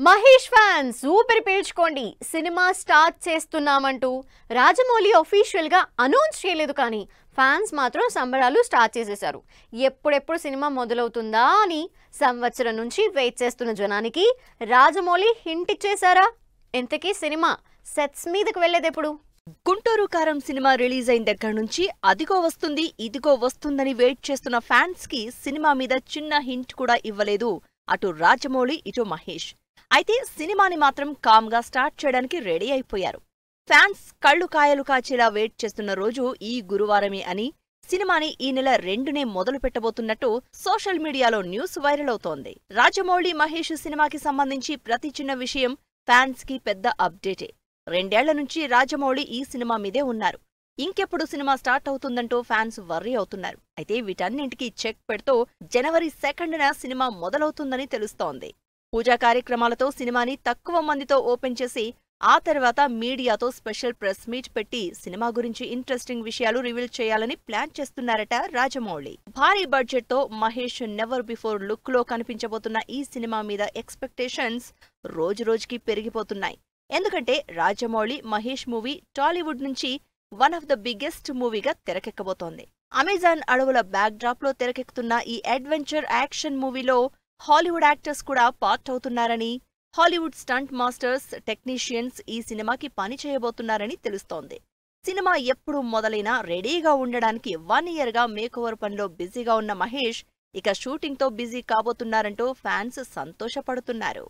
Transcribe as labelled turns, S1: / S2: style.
S1: Mahesh fans ఊపిరి పీల్చుకోండి cinema start చేస్తున్నామంటూ Rajamouli official గా announce చేయలేదు కానీ ఫ్యాన్స్ మాత్రం సంబరాలు స్టార్ట్ చేసేశారు. ఎప్పుడెప్పుడు సినిమా మొదలవుతుందా అని సంవత్సరం నుంచి వెయిట్ చేస్తున్న జనానికి రాజమౌళి హింట్ ఇచ్చేశారా? ఇంతకీ సినిమా సెట్స్ మీదకి వెళ్ళేదెప్పుడు?
S2: గుంటూరు కారం సినిమా రిలీజ్ అయిన దగ్గర నుంచి అదిగో వస్తుంది ఇదిగో వస్తుందని వెయిట్ చేస్తున్న ఫ్యాన్స్ కి సినిమా మీద చిన్న హింట్ కూడా ఇవ్వలేదు అటు రాజమౌళి ఇటు మహేష్. అయితే సినిమాని మాత్రం కామ్ గా స్టార్ట్ చేయడానికి రెడీ అయిపోయారు. ఫ్యాన్స్ కళ్ళు కాయలు కాచేలా వెయిట్ చేస్తున్న రోజు ఈ గురువారమే అని, సినిమాని ఈ నెల 2నే మొదలు పెట్టబోతున్నట్టు సోషల్ మీడియాలో న్యూస్ వైరల్ అవుతోంది. రాజమౌళి మహేష్ సినిమాకి సంబంధించి ప్రతి చిన్న విషయం ఫ్యాన్స్ కి పెద్ద అప్డేటే. 2 ఏళ్ల నుంచి రాజమౌళి ఈ సినిమా మీదే ఉన్నారు. ఇంకెప్పుడు సినిమా స్టార్ట్ అవుతుందంటూ ఫ్యాన్స్ వర్రీ అవుతున్నారు. అయితే వీటన్నింటికీ చెక్ పెడుతూ జనవరి 2న సినిమా మొదలవుతుందని తెలుస్తోంది. పూజా కార్యక్రమాలతో సినిమాని తక్కువ మందితో ఓపెన్ చేసి ఆ తర్వాత మీడియాతో స్పెషల్ ప్రెస్ మీట్ పెట్టి సినిమా గురించి ఇంట్రెస్టింగ్ విషయాలు రివీల్ చేయాలని ప్లాన్ చేస్తున్నారట రాజమౌళి. భారీ బడ్జెట్ తో మహేష్ నెవర్ బిఫోర్ లుక్ లో కనిపించబోతున్న ఈ సినిమా మీద ఎక్స్పెక్టేషన్స్ రోజురోజుకి పెరిగిపోతున్నాయి. ఎందుకంటే రాజమౌళి మహేష్ మూవీ టాలీవుడ్ నుంచి వన్ ఆఫ్ ద బిగ్గెస్ట్ మూవీగా తెరకెక్కబోతోంది. అమెజాన్ అడవుల బ్యాక్ డ్రాప్ లో తెరకెక్కుతున్న ఈ అడ్వెంచర్ యాక్షన్ మూవీలో హాలీవుడ్ యాక్టర్స్ కూడా పార్ట్ అవుతున్నారని, హాలీవుడ్ స్టంట్ మాస్టర్స్, టెక్నీషియన్స్ ఈ సినిమాకి పని చేయబోతున్నారని తెలుస్తోంది. సినిమా ఎప్పుడు మొదలైనా రెడీగా ఉండడానికి 1 ఇయర్ గా మేకోవర్ పనిలో బిజీగా ఉన్న మహేష్ ఇక షూటింగ్ తో బిజీ కాబోతున్నారంటూ ఫ్యాన్స్ సంతోషపడుతున్నారు.